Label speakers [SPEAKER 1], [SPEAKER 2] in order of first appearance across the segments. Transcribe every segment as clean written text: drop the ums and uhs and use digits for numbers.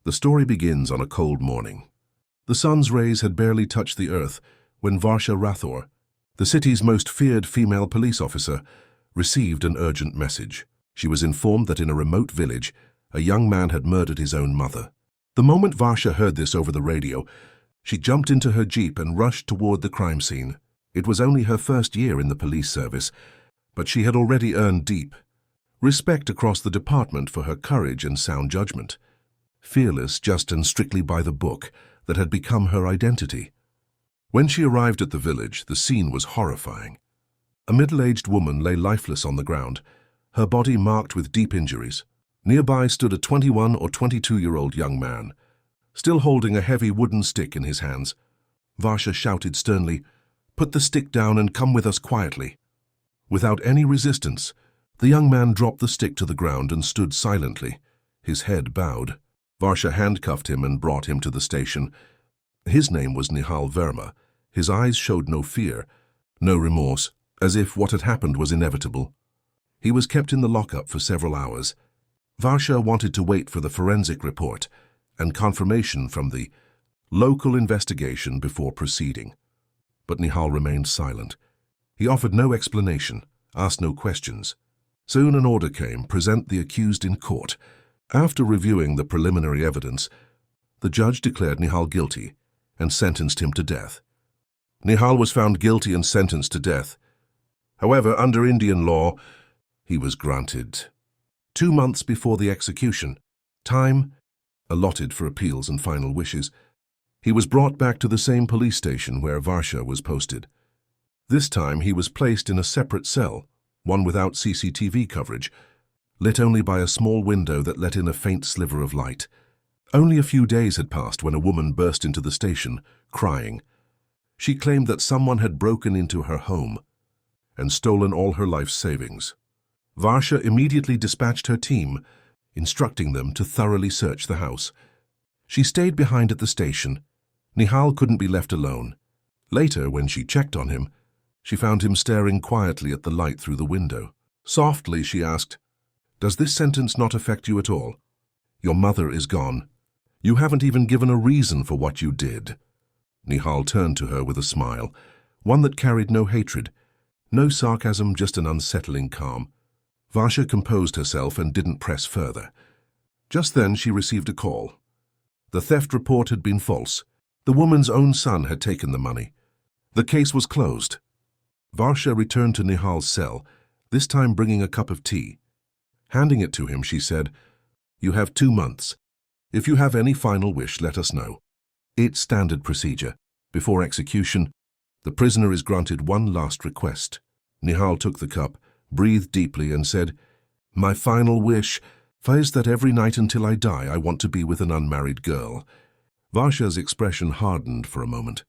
[SPEAKER 1] The story begins on a cold morning. The sun's rays had barely touched the earth when Varsha Rathore, the city's most feared female police officer, received an urgent message. She was informed that in a remote village, a young man had murdered his own mother. The moment Varsha heard this over the radio, she jumped into her jeep and rushed toward the crime scene. It was only her first year in the police service, but she had already earned deep respect across the department for her courage and sound judgment. Fearless, just and strictly by the book, that had become her identity. When she arrived at the village, the scene was horrifying. A middle-aged woman lay lifeless on the ground, her body marked with deep injuries. Nearby stood a 21 or 22-year-old young man, still holding a heavy wooden stick in his hands. Varsha shouted sternly, "Put the stick down and come with us quietly." Without any resistance, the young man dropped the stick to the ground and stood silently, his head bowed. Varsha handcuffed him and brought him to the station. His name was Nihal Verma. His eyes showed no fear, no remorse, as if what had happened was inevitable. He was kept in the lockup for several hours. Varsha wanted to wait for the forensic report and confirmation from the local investigation before proceeding. But Nihal remained silent. He offered no explanation, asked no questions. Soon an order came, present the accused in court. After reviewing the preliminary evidence, the judge declared Nihal guilty and sentenced him to death. Nihal was found guilty and sentenced to death. However, under Indian law, he was granted 2 months before the execution, time allotted for appeals and final wishes. He was brought back to the same police station where Varsha was posted. This time he was placed in a separate cell, one without CCTV coverage, lit only by a small window that let in a faint sliver of light. Only a few days had passed when a woman burst into the station, crying. She claimed that someone had broken into her home and stolen all her life's savings. Varsha immediately dispatched her team, instructing them to thoroughly search the house. She stayed behind at the station. Nihal couldn't be left alone. Later, when she checked on him, she found him staring quietly at the light through the window. Softly, she asked, "Does this sentence not affect you at all? Your mother is gone. You haven't even given a reason for what you did." Nihal turned to her with a smile, one that carried no hatred, no sarcasm, just an unsettling calm. Varsha composed herself and didn't press further. Just then she received a call. The theft report had been false. The woman's own son had taken the money. The case was closed. Varsha returned to Nihal's cell, this time bringing a cup of tea. Handing it to him, she said, "You have 2 months. If you have any final wish, let us know. It's standard procedure. Before execution, the prisoner is granted one last request." Nihal took the cup, breathed deeply and said, "My final wish is that every night until I die I want to be with an unmarried girl." Varsha's expression hardened for a moment.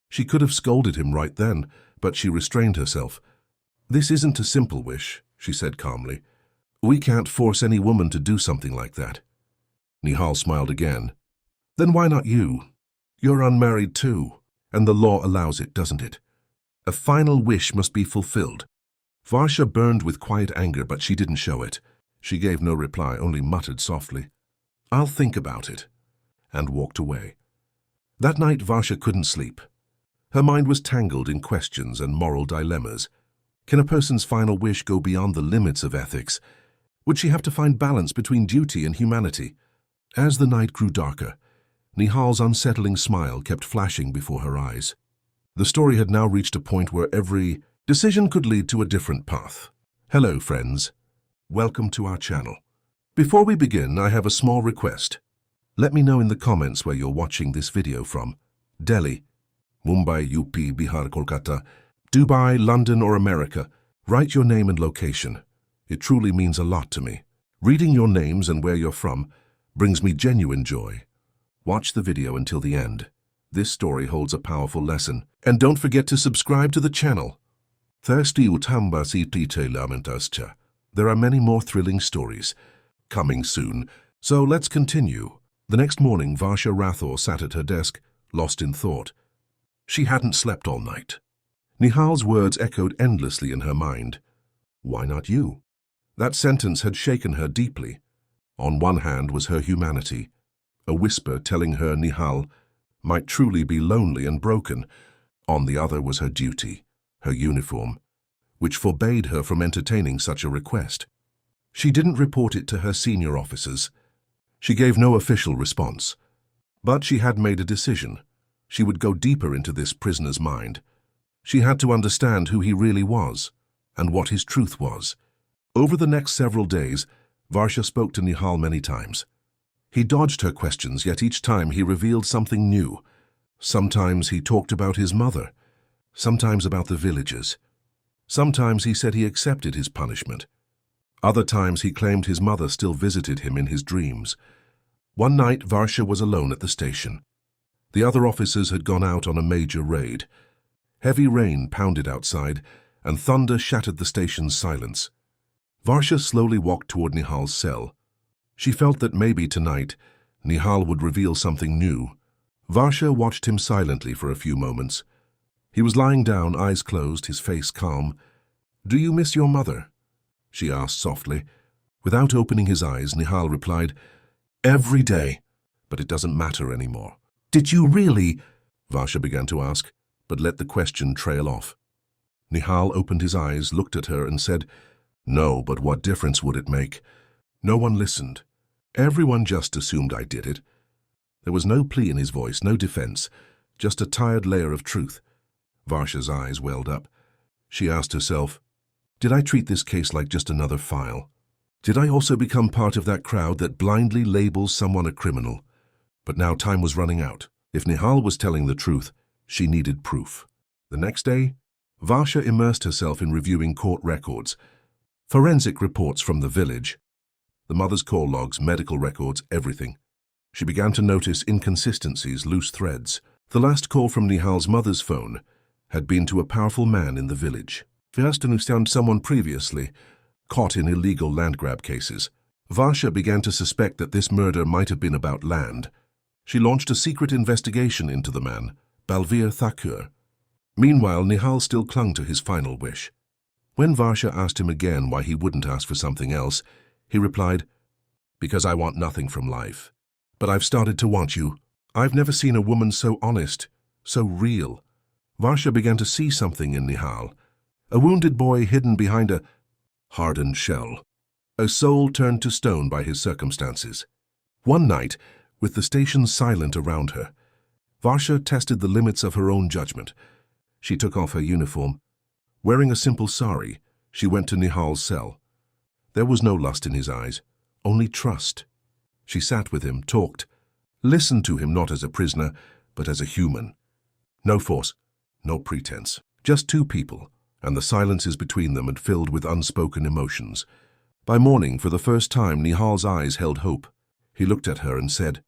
[SPEAKER 1] She could have scolded him right then, but she restrained herself. "This isn't a simple wish," she said calmly. "We can't force any woman to do something like that." Nihal smiled again. "Then why not you? You're unmarried too, and the law allows it, doesn't it? A final wish must be fulfilled." Varsha burned with quiet anger, but she didn't show it. She gave no reply, only muttered softly, "I'll think about it," and walked away. That night Varsha couldn't sleep. Her mind was tangled in questions and moral dilemmas. Can a person's final wish go beyond the limits of ethics? Would she have to find balance between duty and humanity? As the night grew darker, Nihal's unsettling smile kept flashing before her eyes. The story had now reached a point where every decision could lead to a different path. Hello, friends. Welcome to our channel. Before we begin, I have a small request. Let me know in the comments where you're watching this video from. Delhi, Mumbai, UP, Bihar, Kolkata, Dubai, London, or America. Write your name and location. It truly means a lot to me. Reading your names and where you're from brings me genuine joy. Watch the video until the end. This story holds a powerful lesson. And don't forget to subscribe to the channel. Thirsty utambasiti lamentascha. There are many more thrilling stories coming soon, so let's continue. The next morning, Varsha Rathore sat at her desk, lost in thought. She hadn't slept all night. Nihal's words echoed endlessly in her mind. Why not you? That sentence had shaken her deeply. On one hand was her humanity. a whisper telling her Nihal might truly be lonely and broken. On the other was her duty, her uniform, which forbade her from entertaining such a request. She didn't report it to her senior officers. She gave no official response. But she had made a decision. She would go deeper into this prisoner's mind. She had to understand who he really was, and what his truth was. Over the next several days, Varsha spoke to Nihal many times. He dodged her questions, yet each time he revealed something new. Sometimes he talked about his mother, sometimes about the villagers. Sometimes he said he accepted his punishment. Other times he claimed his mother still visited him in his dreams. One night, Varsha was alone at the station. The other officers had gone out on a major raid. Heavy rain pounded outside, and thunder shattered the station's silence. Varsha slowly walked toward Nihal's cell. She felt that maybe tonight, Nihal would reveal something new. Varsha watched him silently for a few moments. He was lying down, eyes closed, his face calm. "Do you miss your mother?" she asked softly. Without opening his eyes, Nihal replied, "Every day, but it doesn't matter anymore." "Did you really?" Varsha began to ask, but let the question trail off. Nihal opened his eyes, looked at her, and said, "No, but what difference would it make? No one listened. Everyone just assumed I did it." There was no plea in his voice, no defense, just a tired layer of truth. Varsha's eyes welled up. She asked herself, did I treat this case like just another file? Did I also become part of that crowd that blindly labels someone a criminal? But now time was running out. If Nihal was telling the truth, she needed proof. The next day, Varsha immersed herself in reviewing court records, forensic reports from the village, the mother's call logs, medical records, everything. She began to notice inconsistencies, loose threads. The last call from Nihal's mother's phone had been to a powerful man in the village. First, who found someone previously caught in illegal land grab cases. Varsha began to suspect that this murder might have been about land. She launched a secret investigation into the man, Varsha Rathore. Meanwhile, Nihal still clung to his final wish. When Varsha asked him again why he wouldn't ask for something else, he replied, "Because I want nothing from life. But I've started to want you. I've never seen a woman so honest, so real." Varsha began to see something in Nihal, a wounded boy hidden behind a hardened shell, a soul turned to stone by his circumstances. One night, with the station silent around her, Varsha tested the limits of her own judgment. She took off her uniform. Wearing a simple sari, she went to Nihal's cell. There was no lust in his eyes, only trust. She sat with him, talked, listened to him not as a prisoner, but as a human. No force, no pretense, just two people, and the silences between them had filled with unspoken emotions. By morning, for the first time, Nihal's eyes held hope. He looked at her and said,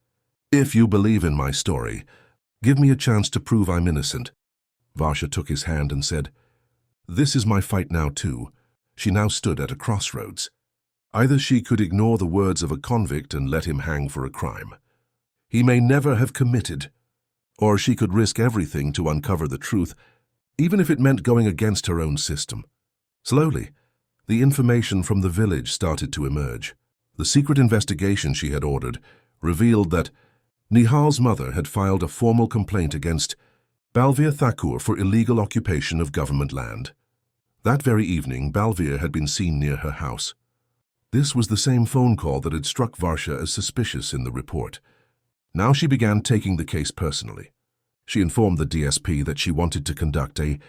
[SPEAKER 1] "If you believe in my story, give me a chance to prove I'm innocent." Varsha took his hand and said, "This is my fight now too." She now stood at a crossroads. Either she could ignore the words of a convict and let him hang for a crime he may never have committed, or she could risk everything to uncover the truth, even if it meant going against her own system. Slowly, the information from the village started to emerge. The secret investigation she had ordered revealed that Nihal's mother had filed a formal complaint against Varsha Rathore for illegal occupation of government land. That very evening, Varsha had been seen near her house. This was the same phone call that had struck Varsha as suspicious in the report. Now she began taking the case personally. She informed the DSP that she wanted to conduct a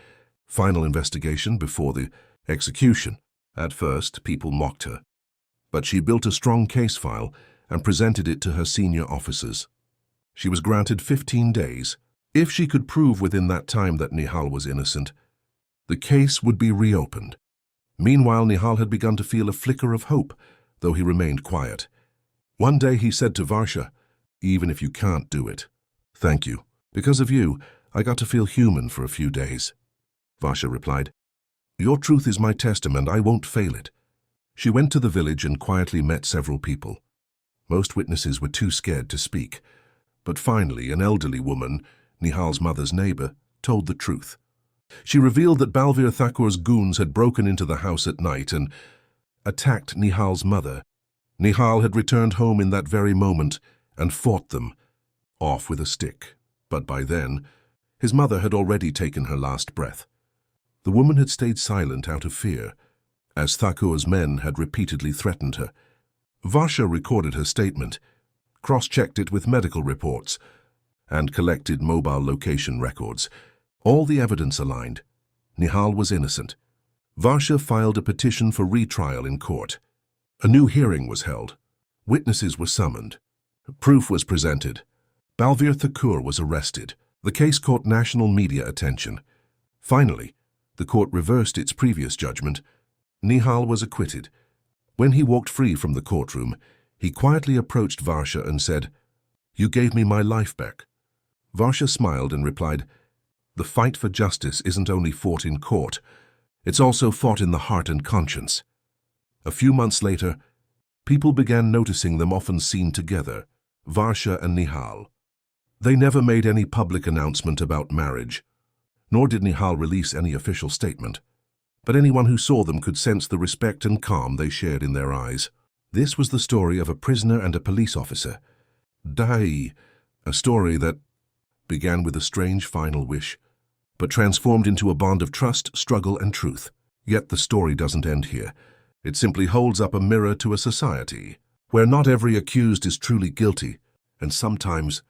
[SPEAKER 1] final investigation before the execution. At first, people mocked her, but she built a strong case file and presented it to her senior officers. She was granted 15 days. If she could prove within that time that Nihal was innocent, the case would be reopened. Meanwhile, Nihal had begun to feel a flicker of hope, though he remained quiet. One day he said to Varsha, "Even if you can't do it, thank you. Because of you, I got to feel human for a few days." Varsha replied, "Your truth is my testament, I won't fail it." She went to the village and quietly met several people. Most witnesses were too scared to speak, but finally an elderly woman, Nihal's mother's neighbor, told the truth. She revealed that Varsha Rathore's goons had broken into the house at night and attacked Nihal's mother. Nihal had returned home in that very moment and fought them, off with a stick. But by then, his mother had already taken her last breath. The woman had stayed silent out of fear, as Thakur's men had repeatedly threatened her. Varsha recorded her statement, cross-checked it with medical reports, and collected mobile location records. All the evidence aligned. Nihal was innocent. Varsha filed a petition for retrial in court. A new hearing was held. Witnesses were summoned. Proof was presented. Balveer Thakur was arrested. The case caught national media attention. Finally, the court reversed its previous judgment. Nihal was acquitted. When he walked free from the courtroom, he quietly approached Varsha and said, "You gave me my life back." Varsha smiled and replied, "The fight for justice isn't only fought in court, it's also fought in the heart and conscience." A few months later, people began noticing them often seen together, Varsha and Nihal. They never made any public announcement about marriage, nor did Nihal release any official statement. But anyone who saw them could sense the respect and calm they shared in their eyes. This was the story of a prisoner and a police officer. Dai, a story that began with a strange final wish, but transformed into a bond of trust, struggle, and truth. Yet the story doesn't end here. It simply holds up a mirror to a society where not every accused is truly guilty, and sometimes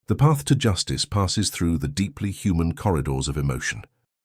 [SPEAKER 1] the path to justice passes through the deeply human corridors of emotion.